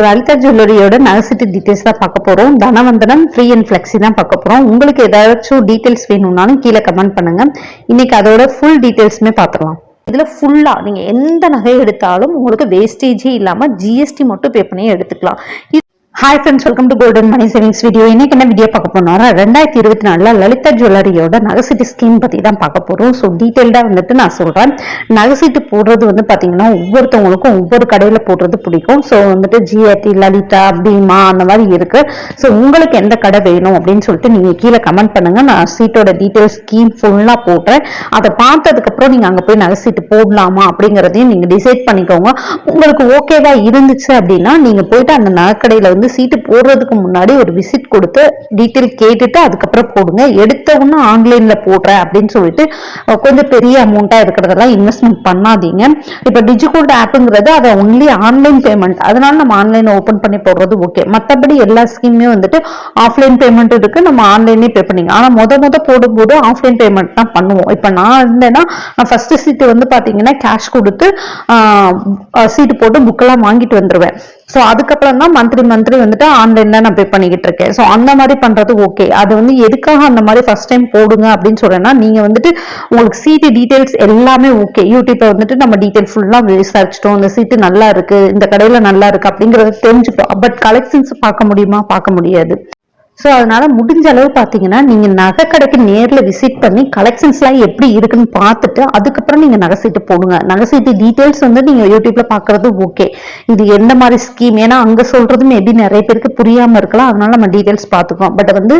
Lalitha ஜுவல்லரியோட நகைசீட்டு details தான் பார்க்க போறோம். தனவந்தனம் ஃப்ரீ அண்ட் ஃபிளெக்ஸி தான் பார்க்க போறோம். உங்களுக்கு ஏதாச்சும் டீடைல்ஸ் வேணும்னாலும் கீழே கமெண்ட் பண்ணுங்க. இன்னைக்கு அதோட ஃபுல் டீடைல்ஸுமே பார்த்துடலாம். இதுல ஃபுல்லா நீங்க எந்த நகை எடுத்தாலும் உங்களுக்கு வேஸ்டேஜே இல்லாம ஜிஎஸ்டி மட்டும் பே பண்ணி எடுத்துக்கலாம். Hi friends, welcome to golden money savings video. இன்னைக்கு என்ன வீடியோ பார்க்க போனோம்னா 2024 லலிதா ஜுவல்லரியோட நகைசீட்டு ஸ்கீம் பத்தி தான் பார்க்க போறோம். ஸோ டீட்டெயில்டா வந்துட்டு நான் சொல்றேன். நகைசீட்டு போடுறது வந்து பாத்தீங்கன்னா ஒவ்வொருத்தவங்களுக்கும் ஒவ்வொரு கடையில போடுறது பிடிக்கும். ஸோ வந்துட்டு ஜிஆர்டி, லலிதா, பீமா அந்த மாதிரி இருக்கு. ஸோ உங்களுக்கு எந்த கடை வேணும் அப்படின்னு சொல்லிட்டு நீங்க கீழே கமெண்ட் பண்ணுங்க. நான் சீட்டோட டீட்டெயில்ஸ் ஸ்கீம் ஃபுல்லா போடுறேன். அதை பார்த்ததுக்கு அப்புறம் நீங்க அங்க போய் நகைசீட்டு போடலாமா அப்படிங்கறதையும் நீங்க டிசைட் பண்ணிக்கோங்க. உங்களுக்கு ஓகேவா இருந்துச்சு அப்படின்னா நீங்க போயிட்டு அந்த நகைக்கடையில வந்து சீட்டு போடுறதுக்கு முன்னாடி ஒரு விசிட் கொடுத்து டீட்டெயில் கேட்டுட்டு அதுக்கப்புறம் போடுங்க. எடுத்த உடனே ஆன்லைன்ல போடுறேன் அப்படின்னு சொல்லிட்டு கொஞ்சம் பெரிய அமௌண்டா இருக்கிறதெல்லாம் இன்வெஸ்ட்மெண்ட் பண்ணாதீங்க. இப்ப டிஜிகோல்ட் ஆப்ங்கிறது அதை ஒன்லி ஆன்லைன் பேமெண்ட், அதனால நம்ம ஆன்லைன் ஓபன் பண்ணி போடுறது ஓகே. மற்றபடி எல்லா ஸ்கீமே வந்துட்டு ஆஃப்லைன் பேமெண்ட் இருக்கு, நம்ம ஆன்லைன்லயே பே பண்ணிங்க. ஆனா மொத போடும்போது ஆஃப்லைன் பேமெண்ட் தான் பண்ணுவோம். இப்ப நான் இருந்தேன்னா நான் ஃபர்ஸ்ட் சீட்டு வந்து பாத்தீங்கன்னா கேஷ் கொடுத்து சீட்டு போட்டு புக்கெல்லாம் வாங்கிட்டு வந்துருவேன். ஸோ அதுக்கப்புறம் தான் மந்த்லி வந்துட்டு ஆன்லைன்ல நான் பே பண்ணிக்கிட்டு இருக்கேன். ஸோ அந்த மாதிரி பண்றது ஓகே. அது வந்து எதுக்காக அந்த மாதிரி ஃபர்ஸ்ட் டைம் போடுங்க அப்படின்னு சொல்றேன்னா, நீங்க வந்துட்டு உங்களுக்கு சீட்டு டீடைல்ஸ் எல்லாமே ஓகே. யூடியூப்ல வந்துட்டு நம்ம டீடைல் ஃபுல்லா விசாரிச்சிட்டோம், இந்த சீட்டு நல்லா இருக்கு, இந்த கடையில நல்லா இருக்கு அப்படிங்கறது தெரிஞ்சுட்டோம். பட் கலெக்ஷன்ஸ் பார்க்க முடியுமா? பார்க்க முடியாது. ஸோ அதனால முடிஞ்ச அளவு பார்த்தீங்கன்னா நீங்க நகை கடைக்கு நேரில் விசிட் பண்ணி கலெக்ஷன்ஸ்லாம் எப்படி இருக்குன்னு பார்த்துட்டு அதுக்கப்புறம் நீங்க நகை சீட்டு போடுங்க. நகை சீட்டு டீடைல்ஸ் வந்து நீங்க யூடியூப்ல பாக்குறது ஓகே. இது எந்த மாதிரி ஸ்கீம், ஏன்னா அங்க சொல்றது மேபி நிறைய பேருக்கு புரியாம இருக்கலாம். அதனால நம்ம டீடைல்ஸ் பார்த்துக்கோம். பட் வந்து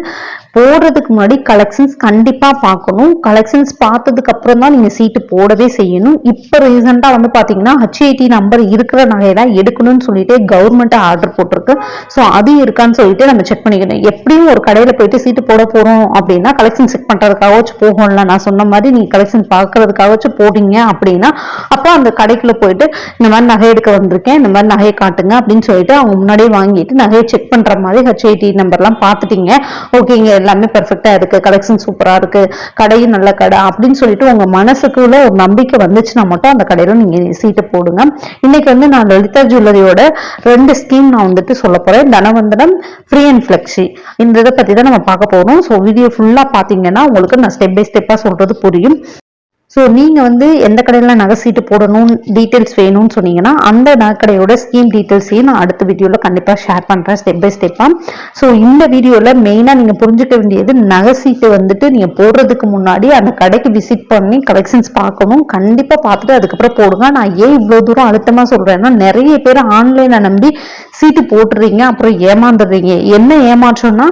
போடுறதுக்கு முன்னாடி கலெக்ஷன்ஸ் கண்டிப்பா பார்க்கணும். கலெக்ஷன்ஸ் பார்த்ததுக்கு அப்புறம் தான் நீங்க சீட்டு போடவே செய்யணும். இப்ப ரீசெண்டா வந்து பாத்தீங்கன்னா HIT நம்பர் இருக்கிற நகையெல்லாம் எடுக்கணும்னு சொல்லிட்டு கவர்மெண்ட் ஆர்டர் போட்டிருக்கு. ஸோ அது இருக்கான்னு சொல்லிட்டு நம்ம செக் பண்ணிக்கணும். எப்படியும் ஒரு கடையில போயிட்டு சீட்டு போட போறோம் அப்படின்னா கலெக்ஷன் செக் பண்றதுக்காகச்சும் போகும்ல. நான் சொன்ன மாதிரி நீங்க கலெக்ஷன் பாக்குறதுக்காகச்சும் போடுங்க அப்படின்னா அப்போ அந்த கடைக்குள்ள போயிட்டு இந்த மாதிரி நகை எடுக்க வந்திருக்கேன், இந்த மாதிரி நகையை காட்டுங்க அப்படின்னு சொல்லிட்டு அவங்க முன்னாடியே வாங்கிட்டு நகையை செக் பண்ற மாதிரி HIT நம்பர்லாம் பார்த்துட்டீங்க. ஓகேங்க, எல்லாமே பெர்ஃபெக்டா இருக்கு, கலெக்ஷன் சூப்பரா இருக்கு, கடையும் நல்ல கடை அப்படின்னு சொல்லிட்டு உங்க மனசுக்குள்ள ஒரு நம்பிக்கை வந்துச்சுன்னா மட்டும் அந்த கடையில நீங்க சீட்டு போடுங்க. இன்னைக்கு வந்து நான் லலிதா ஜுவல்லரியோட 2 ஸ்கீம் நான் வந்துட்டு சொல்ல போறேன். தனவந்தனம் ஃப்ரீ அண்ட் ஃபிளெக்ஸி, இந்த இதை பத்தி தான் நம்ம பார்க்க போறோம். ஸோ வீடியோ ஃபுல்லா பாத்தீங்கன்னா உங்களுக்கு நான் ஸ்டெப் பை ஸ்டெப்பா சொல்றது புரியும். ஸோ நீங்க வந்து எந்த கடையில நகை சீட்டு போடணும் டீட்டெயில்ஸ் வேணும்னு சொன்னீங்கன்னா அந்த நகைக்கடையோட ஸ்கீம் டீட்டெயில்ஸையும் நான் அடுத்த வீடியோல கண்டிப்பா ஷேர் பண்றேன் ஸ்டெப் பை ஸ்டெப்பா. ஸோ இந்த வீடியோல மெயினா நீங்க புரிஞ்சுக்க வேண்டியது, நகை சீட்டு வந்துட்டு நீங்க போடுறதுக்கு முன்னாடி அந்த கடைக்கு விசிட் பண்ணி கலெக்ஷன்ஸ் பார்க்கணும். கண்டிப்பா பார்த்துட்டு அதுக்கப்புறம் போடுங்க. நான் ஏன் இவ்வளவு தூரம் அழுத்தமா சொல்றேன்னா, நிறைய பேர் ஆன்லைனை நம்பி சீட்டு போட்டுறீங்க, அப்புறம் ஏமாந்துடுறீங்க. என்ன ஏமாற்றம்னா,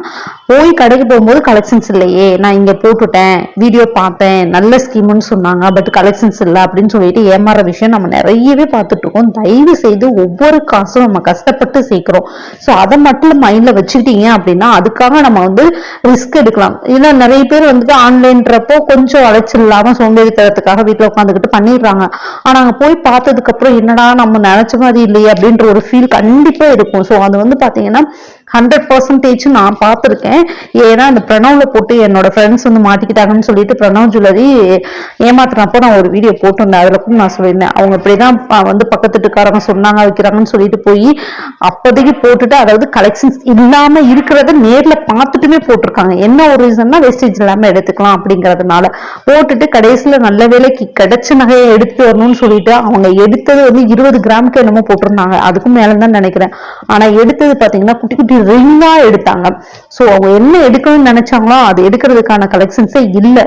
போய் கடைக்கு போகும்போது கலெக்ஷன்ஸ் இல்லையே, நான் இங்க போட்டுட்டேன், வீடியோ பார்த்தேன், நல்ல ஸ்கீம்னு சொன்னாங்க, பட் கலெக்ஷன்ஸ் இல்லை அப்படின்னு சொல்லிட்டு ஏமாற விஷயம் நம்ம நிறையவே பார்த்துட்டு இருக்கோம். தயவு செய்து ஒவ்வொரு காசும் நம்ம கஷ்டப்பட்டு சேர்க்கிறோம். ஸோ அதை மட்டும் மைண்ட்ல வச்சுக்கிட்டீங்க அப்படின்னா அதுக்காக நம்ம வந்து ரிஸ்க் எடுக்கலாம். ஏன்னா நிறைய பேர் வந்துட்டு ஆன்லைன்றப்போ கொஞ்சம் அலைச்சல் இல்லாம சோம்பேறித்தனத்துக்காக வீட்டுல உட்காந்துக்கிட்டு பண்ணிடுறாங்க. ஆனா அங்க போய் பார்த்ததுக்கு அப்புறம் என்னடா நம்ம நினைச்ச மாதிரி இல்லையே அப்படின்ற ஒரு ஃபீல் கண்டிப்பா இருக்கும். ஸோ அது வந்து பாத்தீங்கன்னா 100% நான் பார்த்துருக்கேன். ஏன்னா அந்த பிரணவ்ல போட்டு என்னோட ஃப்ரெண்ட்ஸ் வந்து மாட்டிக்கிட்டாங்கன்னு சொல்லிட்டு பிரணவ் ஜுவல்லரி ஏமாத்தினப்போ நான் ஒரு வீடியோ போட்டிருந்தேன். அதுல கூட நான் சொல்லியிருந்தேன், அவங்க இப்படிதான் வந்து பக்கத்துட்டுக்காரங்க சொன்னாங்க வைக்கிறாங்கன்னு சொல்லிட்டு போய் அப்போதைக்கு போட்டுட்டு, அதாவது கலெக்ஷன்ஸ் இல்லாம இருக்கிறத நேர்ல பார்த்துட்டுமே போட்டிருக்காங்க. என்ன ஒரு ரீசன்னா வேஸ்டேஜ் இல்லாம எடுத்துக்கலாம் அப்படிங்கறதுனால போட்டுட்டு கடைசியில நல்ல வேலைக்கு கிடைச்ச நகையை எடுத்து வரணும்னு சொல்லிட்டு அவங்க எடுத்தது வந்து 20 கிராமுக்கு என்னமோ போட்டிருந்தாங்க, அதுக்கும் மேலதான் நினைக்கிறேன். ஆனா எடுத்தது பாத்தீங்கன்னா குட்டி குட்டி ரிங்கா எடுத்தாங்க. சோ அவங்க என்ன எடுக்கணும்னு நினைச்சாங்களோ அது எடுக்கிறதுக்கான கலெக்ஷன்ஸே இல்ல.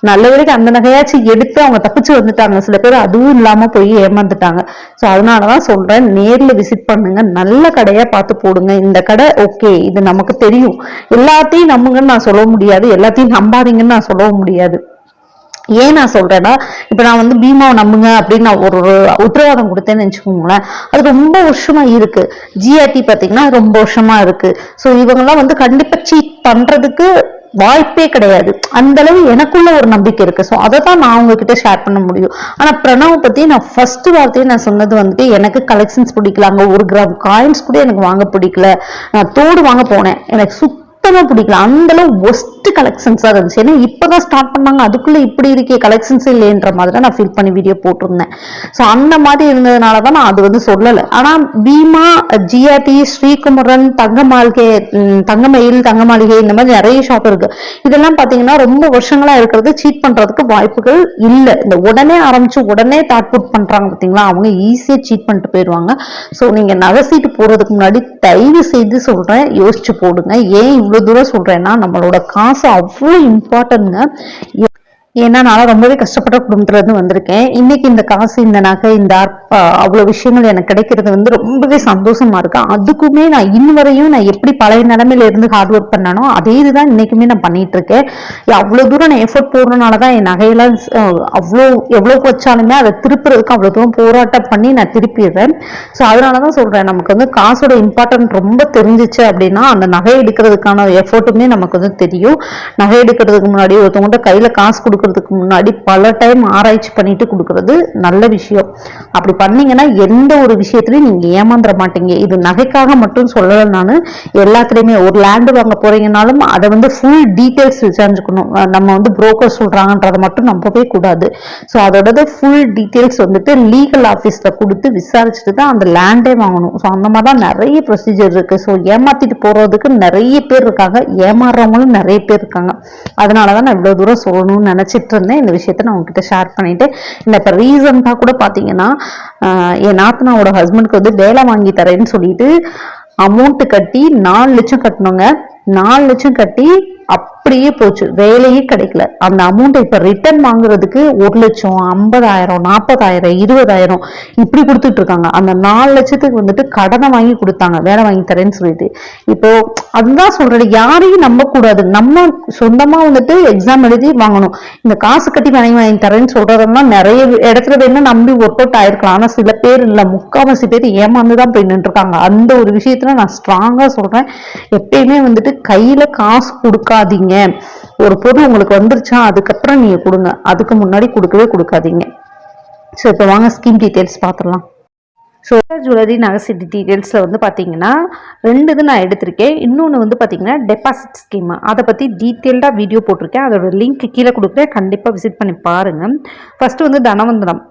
நல்ல வேலைக்கு அந்த நகையாச்சும் எடுத்து அவங்க தப்பிச்சு வந்துட்டாங்க. சில பேர் அதுவும் இல்லாம போய் ஏமாந்துட்டாங்க. சோ அதனாலதான் சொல்றேன், நேர்ல விசிட் பண்ணுங்க, நல்ல கடையா பார்த்து போடுங்க. இந்த கடை ஓகே, இது நமக்கு தெரியும், எல்லாத்தையும் நம்புங்கன்னு நான் சொல்ல முடியாது, எல்லாத்தையும் நம்பாதீங்கன்னு நான் சொல்ல முடியாது. ஏன் நான் சொல்றேன்னா, இப்ப நான் வந்து பீமாவை நம்புங்க அப்படின்னு நான் ஒரு உத்தரவாதம் கொடுத்தேன்னு வச்சுக்கோங்களேன், அது ரொம்ப வருஷமா இருக்கு. ஜிஆர்டி பாத்தீங்கன்னா ரொம்ப வருஷமா இருக்கு. சோ இவங்கெல்லாம் வந்து கண்டிப்பா சீட் பண்றதுக்கு வாய்ப்பே கிடையாது. அந்த அளவு எனக்குள்ள ஒரு நம்பிக்கை இருக்கு. சோ அதை தான் நான் உங்ககிட்ட ஷேர் பண்ண முடியும். ஆனா பிரணவ் பத்தி நான் ஃபர்ஸ்ட் வார்த்தையை நான் சொன்னது வந்துட்டு, எனக்கு கலெக்ஷன்ஸ் பிடிக்கல, அங்க 1 கிராம் காயின்ஸ் கூட எனக்கு வாங்க பிடிக்கல. நான் தோடு வாங்க போனேன், எனக்கு சுத்தமா பிடிக்கல, அந்த அளவு ஒஸ்ட் கலெக்ஷன்ஸா இருந்துச்சு. ஏன்னா இப்பதான் ஸ்டார்ட் பண்ணாங்க, அதுக்குள்ள இப்படி இருக்கே கலெக்ஷன்ஸ் இல்லைன்ற மாதிரி நான் ஃபீல் பண்ணி வீடியோ போட்டிருந்தேன். ஸோ அந்த மாதிரி இருந்ததுனாலதான் நான் அது வந்து சொல்லலை. ஆனா பீமா, ஜிஆர்டி, ஸ்ரீகுமரன், தங்க மாளிகை, தங்கமயில், தங்க மாளிகை, இந்த மாதிரி நிறைய ஷாப் இருக்கு. இதெல்லாம் பாத்தீங்கன்னா ரொம்ப வருஷங்களா இருக்கிறது சீட் பண்றதுக்கு வாய்ப்புகள் இல்லை. இந்த உடனே ஆரம்பிச்சு உடனே தாட் புட் பண்றாங்க பாத்தீங்களா, அவங்க ஈஸியா சீட் பண்ணிட்டு போயிடுவாங்க. ஸோ நீங்க நகை சீட்டு போறதுக்கு முன்னாடி தயவு செய்து சொல்றேன், யோசிச்சு போடுங்க. ஏன் இவ்வளவு தூரம் சொல்றேன்னா, நம்மளோட காசு அவ்வளவு இம்பார்ட்டன்ட்ங்க. ஏன்னா நான் ரொம்பவே கஷ்டப்பட்ட குடும்பத்துல இருந்து வந்திருக்கேன். இன்னைக்கு இந்த காசு, இந்த நகை, இந்த அவ்வளவு விஷயங்கள் எனக்கு கிடைக்கிறது வந்து ரொம்பவே சந்தோஷமா இருக்கு. அதுக்குமே நான் இன்னும் வரையும் நான் எப்படி பழைய நிலைமையில இருந்து ஹார்ட் ஒர்க் பண்ணனோ அதே இதுதான் இன்னைக்குமே நான் பண்ணிட்டு இருக்கேன். அவ்வளவு தூரம் நான் எஃபர்ட் போடுறதுனாலதான் என் நகையெல்லாம் எவ்வளவு வச்சாலுமே அதை திருப்புறதுக்கு அவ்வளவு தூரம் போராட்டம் பண்ணி நான் திருப்பிடுறேன். ஸோ அதனாலதான் சொல்றேன், நமக்கு வந்து காசோட இம்பார்ட்டன்ட் ரொம்ப தெரிஞ்சிச்சு அப்படின்னா அந்த நகை எடுக்கிறதுக்கான எஃபர்ட்டுமே நமக்கு வந்து தெரியும். நகை எடுக்கிறதுக்கு முன்னாடி ஒருத்தவங்கள்ட்ட கையில காசு கொடுக்கறதுக்கு முன்னாடி பல டைம் ஆராய்ச்சி பண்ணிட்டு கொடுக்கறது நல்ல விஷயம். அப்படி பண்ணீங்கன்னா எந்த ஒரு விஷயத்திலையும் நீங்க ஏமாந்துட மாட்டீங்க. இது நகைக்காக மட்டும் சொல்லல, நான் எல்லாத்துலயுமே ஒரு லேண்ட் வாங்க போறீங்கன்னாலும் அதை வந்து ஃபுல் டீடைல்ஸ் விசாரிச்சுக்கணும். நம்ம வந்து புரோக்கர் சொல்றாங்கன்றதை மட்டும் நம்பவே கூடாது. ஸோ அதோட ஃபுல் டீடைல்ஸ் வந்துட்டு லீகல் ஆஃபீஸ்ல கொடுத்து விசாரிச்சுட்டு தான் அந்த லேண்டே வாங்கணும். ஸோ அந்த மாதிரி தான் நிறைய ப்ரொசீஜர் இருக்கு. ஸோ ஏமாத்திட்டு போறதுக்கு நிறைய பேர் இருக்காங்க, ஏமாறுறவங்களும் நிறைய பேர் இருக்காங்க. அதனாலதான் நான் இவ்வளவு தூரம் சொல்லணும்னு நினைச்சிட்டு இருந்தேன். இந்த விஷயத்த நான் உங்ககிட்ட ஷேர் பண்ணிட்டு, இந்த இப்ப ரீசெண்டா கூட பாத்தீங்கன்னா என் நாத்தனாவோட ஹஸ்பண்டுக்கு வந்து வேலை வாங்கி தரேன்னு சொல்லிட்டு அமௌண்ட் கட்டி 4 லட்சம் கட்டணுங்க. 4 லட்சம் கட்டி அப்படியே போச்சு, வேலையே கிடைக்கல. அந்த அமௌண்ட் இப்ப ரிட்டர்ன் வாங்குறதுக்கு 1 லட்சம், 50,000, 40,000, 20,000 இப்படி கொடுத்துட்டு இருக்காங்க. அந்த 4 லட்சத்துக்கு வந்துட்டு கடனை வாங்கி கொடுத்தாங்க வேலை வாங்கி தரேன்னு சொல்லிட்டு. இப்போ அதுதான் சொல்றது, யாரையும் நம்ப கூடாது. நம்ம சொந்தமா வந்துட்டு எக்ஸாம் எழுதி வாங்கணும். இந்த காசு கட்டி வாங்கி தரேன்னு சொல்றதெல்லாம் நிறைய இடத்துல வேணா நம்பி ஒர்க் அவுட் ஆயிருக்கலாம். ஆனா சில பேர் இல்ல, முக்காவாசி பேர் ஏமாந்துதான் போய் நின்று இருக்காங்க. அந்த ஒரு விஷயத்துல நான் ஸ்ட்ராங்கா சொல்றேன், எப்பயுமே வந்துட்டு கையில காசு கொடுக்காதீங்க. ஒரு பொருள் உங்களுக்கு வந்துருச்சா அதுக்கப்புறம் நீங்க கொடுங்க, அதுக்கு முன்னாடி கொடுக்கவே கொடுக்காதீங்க. ஸோ இப்போ வாங்க ஸ்கீம் டீடைல்ஸ் பார்த்துடலாம். ஸோ ஜுவல்லரி நகை டீடைல்ஸில் வந்து பார்த்தீங்கன்னா 2 இது நான் எடுத்திருக்கேன். இன்னொன்று வந்து பார்த்தீங்கன்னா டெபாசிட் ஸ்கீம், அதை பற்றி டீட்டெயில்டாக வீடியோ போட்டிருக்கேன். அதோட லிங்க் கீழே கொடுக்குறேன், கண்டிப்பாக விசிட் பண்ணி பாருங்கள். ஃபர்ஸ்ட் வந்து தனவந்தனம்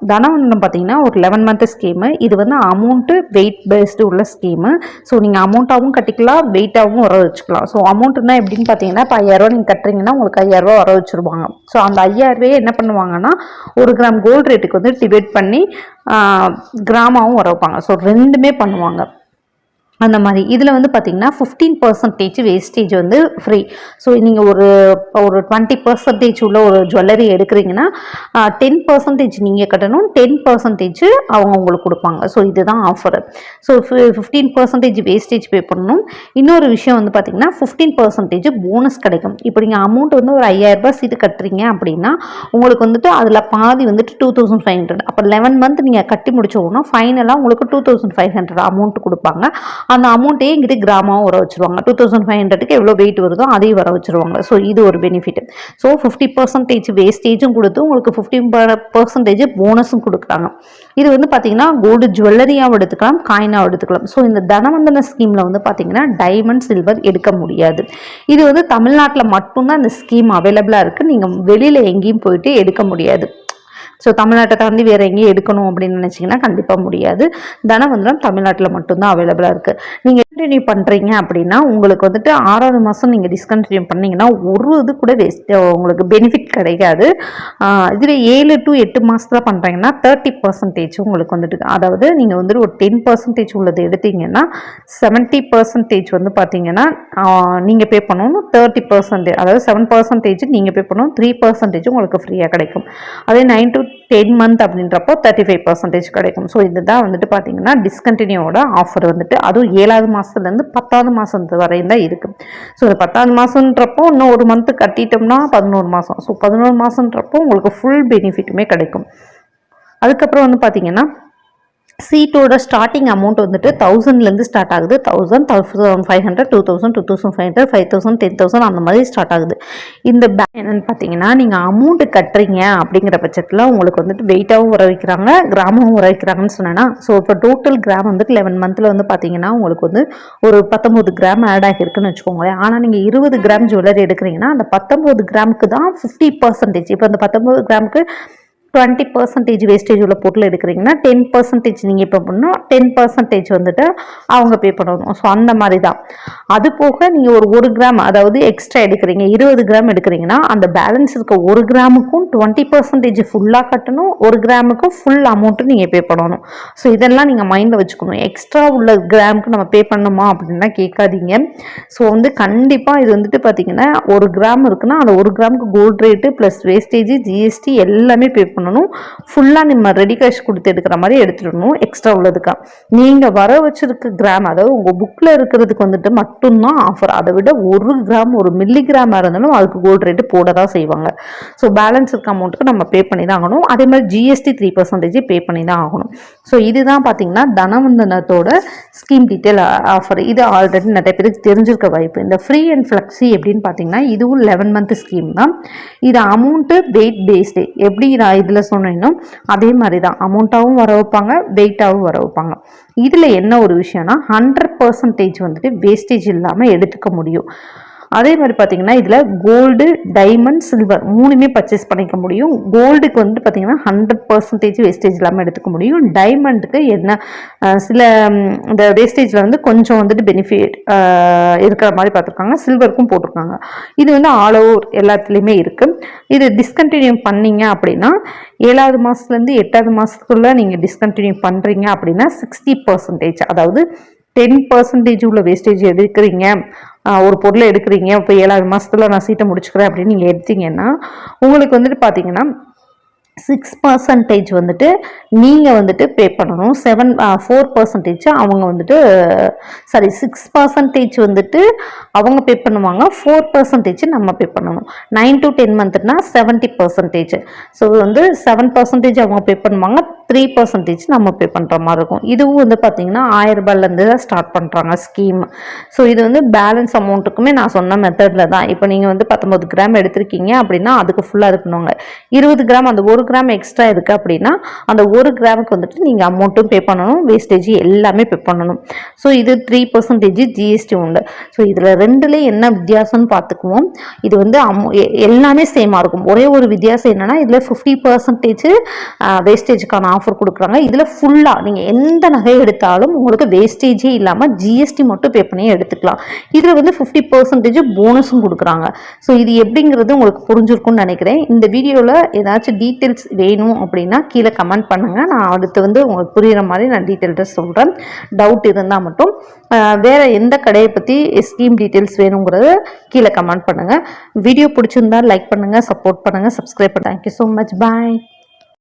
பார்த்தீங்கன்னா ஒரு 11 மந்த் ஸ்கீமு. இது வந்து அமௌண்ட்டு வெயிட் பேஸ்டு உள்ள ஸ்கீமு. ஸோ நீங்கள் அமௌண்ட்டாகவும் கட்டிக்கலாம், வெயிட்டாகவும் வர வச்சுக்கலாம். ஸோ அமௌண்ட்டுனா எப்படின்னு பார்த்தீங்கன்னா, இப்போ 5,000 நீங்கள் கட்டுறீங்கன்னா உங்களுக்கு 5,000 வர வச்சுருவாங்க. ஸோ அந்த 5,000 என்ன பண்ணுவாங்கன்னா 1 கிராம் கோல்டு ரேட்டுக்கு வந்து டிவைட் பண்ணி கிராமாவும் வர வைப்பாங்க. ஸோ 2மே பண்ணுவாங்க அந்த மாதிரி. இதில் வந்து பார்த்தீங்கன்னா 15% வேஸ்டேஜ் வந்து ஃப்ரீ. ஸோ நீங்கள் ஒரு 20% உள்ள ஒரு ஜுவல்லரி எடுக்கிறீங்கன்னா 10% நீங்கள் கட்டணும், 10% அவங்க உங்களுக்கு கொடுப்பாங்க. ஸோ இதுதான் ஆஃபர். ஸோ 15% வேஸ்டேஜ் பே பண்ணணும். இன்னொரு விஷயம் வந்து பார்த்தீங்கன்னா 15% போனஸ் கிடைக்கும். இப்போ நீங்கள் அமௌண்ட் வந்து ஒரு 5,000 ரூபாய் சீட்டு கட்டுறீங்க அப்படின்னா உங்களுக்கு வந்துட்டு அதில் பாதி வந்துட்டு 2,500. அப்போ 11 மந்த் நீங்கள் கட்டி முடிச்சோன்னா ஃபைனலாக உங்களுக்கு 2,500 அமௌண்ட் கொடுப்பாங்க. அந்த அமௌண்ட்டே இங்கிட்டு கிராமாவும் வர வச்சிருவாங்க. 2,500க்கு எவ்வளோ வெயிட் வருதோ அதையும் வர வச்சிருவாங்க. ஸோ இது ஒரு பெனிஃபிட். ஸோ 50% வேஸ்டேஜும் கொடுத்து உங்களுக்கு 15% போனஸும் கொடுக்குறாங்க. இது வந்து பார்த்தீங்கன்னா கோல்டு ஜுவல்லரியாகவும் எடுத்துக்கலாம், காயினாகவும் எடுத்துக்கலாம். ஸோ இந்த தனவந்தன ஸ்கீமில் வந்து பார்த்தீங்கன்னா டைமண்ட், சில்வர் எடுக்க முடியாது. இது வந்து தமிழ்நாட்டில் மட்டும்தான் இந்த ஸ்கீம் அவைலபிளாக இருக்குது. நீங்கள் வெளியில் எங்கேயும் போயிட்டு எடுக்க முடியாது. ஸோ தமிழ்நாட்டை தாண்டி வேறு எங்கேயும் எடுக்கணும் அப்படின்னு நினச்சிங்கன்னா கண்டிப்பாக முடியாது. தனவந்தனம் தமிழ்நாட்டில் மட்டும்தான் அவைலபிளாக இருக்குது. நீங்கள் டிஸ்கண்டினியூ பண்ணுறீங்க அப்படின்னா உங்களுக்கு வந்துட்டு 6வது மாதம் நீங்கள் டிஸ்கண்டினியூ பண்ணிங்கன்னா ஒரு இது கூட உங்களுக்கு பெனிஃபிட் கிடைக்காது. இதில் 7 to 8 மாதத்தில் பண்ணுறீங்கன்னா 30% உங்களுக்கு வந்துட்டு, அதாவது நீங்கள் வந்துட்டு ஒரு 10% உள்ளது எடுத்தீங்கன்னா 70% வந்து பார்த்தீங்கன்னா நீங்கள் பே பண்ணணும். 30% அதாவது 7% நீங்கள் பே பண்ணணும், 3% உங்களுக்கு ஃப்ரீயாக கிடைக்கும். அதே 9 to 10 month அப்படின்றப்போ 35% கிடைக்கும். ஸோ இதுதான் வந்துட்டு பார்த்தீங்கன்னா டிஸ்கண்டினியூவோட ஆஃபர் வந்துட்டு, அதுவும் 7வது மாதத்துலேருந்து 10வது மாதம் வரையும் தான் இருக்குது. ஸோ 10வது மாதன்றப்போ இன்னும் 1 மந்த் கட்டிட்டோம்னா 11 மாதம். ஸோ 11 மாதன்றப்போ உங்களுக்கு ஃபுல் பெனிஃபிட்டுமே கிடைக்கும். அதுக்கப்புறம் வந்து பார்த்தீங்கன்னா சீட்டோட ஸ்டார்டிங் அமௌண்ட் வந்துட்டு 1000லேருந்து ஸ்டார்ட் ஆகுது. 1000, 1500, 2000, 2500, 5000, 10,000 அந்த மாதிரி ஸ்டார்ட் ஆகுது. இந்த என்னன்னு பார்த்தீங்கன்னா, நீங்கள் அமௌண்ட் கட்டுறீங்க அப்படிங்கிற பட்சத்தில் உங்களுக்கு வந்துட்டு வெயிட்டாகவும் வர வைக்கிறாங்க, கிராமாவும் வர வைக்கிறாங்கன்னு சொன்னேன்னா. ஸோ இப்போ டோட்டல் கிராம் வந்துட்டு 11 மந்த்தில் வந்து பார்த்தீங்கன்னா உங்களுக்கு வந்து ஒரு 19 கிராம் ஆட் ஆகிருக்குன்னு வச்சுக்கோங்களேன். ஆனால் நீங்கள் 20 கிராம் ஜுவல்லரி எடுக்கிறீங்கன்னா அந்த 19 கிராமுக்கு தான் 50%. இப்போ அந்த 19 கிராமுக்கு 20% வேஸ்டேஜ் உள்ள பொருள் எடுக்கிறீங்கன்னா 10% நீங்கள் இப்போ பண்ணால் 10% வந்துட்டு அவங்க பே பண்ணணும். ஸோ அந்த மாதிரி தான். அது போக நீங்கள் ஒரு கிராம் அதாவது எக்ஸ்ட்ரா எடுக்கிறீங்க, 20 கிராம் எடுக்கிறீங்கன்னா அந்த பேலன்ஸ் இருக்க 1 கிராமுக்கும் 20% ஃபுல்லாக கட்டணும், 1 கிராமுக்கும் ஃபுல் அமௌண்ட்டு நீங்கள் பே பண்ணணும். ஸோ இதெல்லாம் நீங்கள் மைண்டில் வச்சுக்கணும். எக்ஸ்ட்ரா உள்ள கிராமுக்கு நம்ம பே பண்ணணுமா அப்படின்னா கேட்காதீங்க. ஸோ வந்து கண்டிப்பாக இது வந்துட்டு பார்த்தீங்கன்னா 1 கிராம் இருக்குன்னா அந்த 1 கிராமுக்கு gold rate plus wastage GST எல்லாமே பே பண்ணணும். ஃபுல்லாக நம்ம ரெடி கேஷ் கொடுத்து எடுக்கிற மாதிரி எடுத்துடணும். எக்ஸ்ட்ரா உள்ளதுக்கா நீங்கள் வர வச்சிருக்க கிராம் அதாவது உங்கள் புக்கில் இருக்கிறதுக்கு வந்துட்டு மட்டும்தான் ஆஃபர். அதை விட 1 கிராம் 1 மில்லிகிராமாக இருந்தாலும் அதுக்கு கோல்டு ரேட்டு போட தான் செய்வாங்க. ஸோ பேலன்ஸ் இருக்க அமௌண்ட்டுக்கு நம்ம பே பண்ணி தான் ஆகணும். அதே மாதிரி ஜிஎஸ்டி 3% பே பண்ணி தான் ஆகணும். ஸோ இதுதான் பார்த்தீங்கன்னா தனவந்தனத்தோட ஸ்கீம் டீட்டெயில் ஆஃபர். இது ஆல்ரெடி நிறைய பேருக்கு தெரிஞ்சிருக்க வாய்ப்பு. இந்த ஃப்ரீ அண்ட் ஃப்ளெக்ஸி எப்படின்னு பார்த்தீங்கன்னா இதுவும் 11 மந்த் ஸ்கீம் தான். இது அமௌண்ட்டு வெயிட் பேஸ்டு எப்படி நான் இதில் சொன்னேன்னா அதே மாதிரி தான் அமௌண்ட்டாகவும் வர வைப்பாங்க, வெயிட்டாகவும் வர வைப்பாங்க. இதில் என்ன ஒரு விஷயம்னா 100% வந்துட்டு வேஸ்டேஜ் இல்லாமல் எடுத்துக்க முடியும். அதே மாதிரி பார்த்தீங்கன்னா இதில் கோல்டு, டைமண்ட், சில்வர் 3மே பர்ச்சேஸ் பண்ணிக்க முடியும். கோல்டுக்கு வந்துட்டு பார்த்தீங்கன்னா 100% வேஸ்டேஜ் இல்லாமல் எடுத்துக்க முடியும். டைமண்டுக்கு என்ன சில இந்த வேஸ்டேஜில் வந்து கொஞ்சம் வந்துட்டு பெனிஃபிட் இருக்கிற மாதிரி பார்த்துருக்காங்க. சில்வருக்கும் போட்டிருக்காங்க. இது வந்து ஆல் ஓவர் எல்லாத்துலேயுமே இருக்குது. இது டிஸ்கண்டினியூ பண்ணீங்க அப்படின்னா 7வது மாதத்துலேருந்து 8வது மாதத்துக்குள்ளே நீங்கள் டிஸ்கண்டினியூ பண்ணுறீங்க அப்படின்னா 60%, அதாவது 10% உள்ள வேஸ்டேஜ் எடுக்கிறீங்க, ஒரு பொருளை எடுக்கிறீங்க, இப்போ 7வது மாதத்தில் நான் சீட்டை முடிச்சுக்கிறேன் அப்படின்னு நீங்கள் எடுத்தீங்கன்னா உங்களுக்கு வந்துட்டு பார்த்தீங்கன்னா 6% வந்துட்டு நீங்கள் வந்துட்டு பே பண்ணணும். 4% அவங்க வந்துட்டு 6% வந்துட்டு அவங்க பே பண்ணுவாங்க, 4% நம்ம பே பண்ணணும். 9 to 10 மந்த்னா 70%. ஸோ வந்து 7% அவங்க பே பண்ணுவாங்க, 3% நம்ம பே பண்ணுற மாதிரி இருக்கும். இதுவும் வந்து பார்த்தீங்கன்னா 1000 ரூபாயிலேருந்து தான் ஸ்டார்ட் பண்ணுறாங்க ஸ்கீம். ஸோ இது வந்து பேலன்ஸ் அமௌண்ட்டுக்குமே நான் சொன்ன மெத்தடில் தான். இப்போ நீங்கள் வந்து 19 கிராம் எடுத்திருக்கீங்க அப்படின்னா அதுக்கு ஃபுல்லாக இது பண்ணுவாங்க. 20 கிராம் அந்த 1 கிராம் எக்ஸ்ட்ரா இருக்குது அப்படின்னா அந்த 1 கிராமுக்கு வந்துட்டு நீங்கள் அமௌண்ட்டும் பே பண்ணணும், வேஸ்டேஜ் எல்லாமே பே பண்ணணும். ஸோ இது 3% ஜிஎஸ்டி உண்டு. ஸோ இதில் ரெண்டுல என்ன வித்தியாசம்னு பார்த்துக்குவோம். இது வந்து எல்லாமே சேமாக இருக்கும். ஒரே ஒரு வித்தியாசம் என்னன்னா இதில் 50% வேஸ்டேஜுக்கான ஆஃபர் கொடுக்குறாங்க. இதில் ஃபுல்லாக நீங்கள் எந்த நகை எடுத்தாலும் உங்களுக்கு வேஸ்டேஜே இல்லாமல் ஜிஎஸ்டி மட்டும் பே பண்ணி எடுத்துக்கலாம். இதில் வந்து 50% போனஸும் கொடுக்குறாங்க. ஸோ இது எப்படிங்கிறது உங்களுக்கு புரிஞ்சிருக்கும்னு நினைக்கிறேன். இந்த வீடியோவில் ஏதாச்சும் டீட்டெயில்ஸ் வேணும் அப்படின்னா கீழே கமெண்ட் பண்ணுங்கள். நான் அடுத்து வந்து உங்களுக்கு புரிகிற மாதிரி நான் டீட்டெயில்ஸ் சொல்கிறேன். டவுட் இருந்தால் மட்டும் வேறு எந்த கடையை பற்றி ஸ்கீம் டீட்டெயில்ஸ் வேணுங்கிறத கீழே கமெண்ட் பண்ணுங்கள். வீடியோ பிடிச்சிருந்தா லைக் பண்ணுங்கள், சப்போர்ட் பண்ணுங்கள், சப்ஸ்கிரைப் பண்ணுங்கள். Thank you so much. பாய்.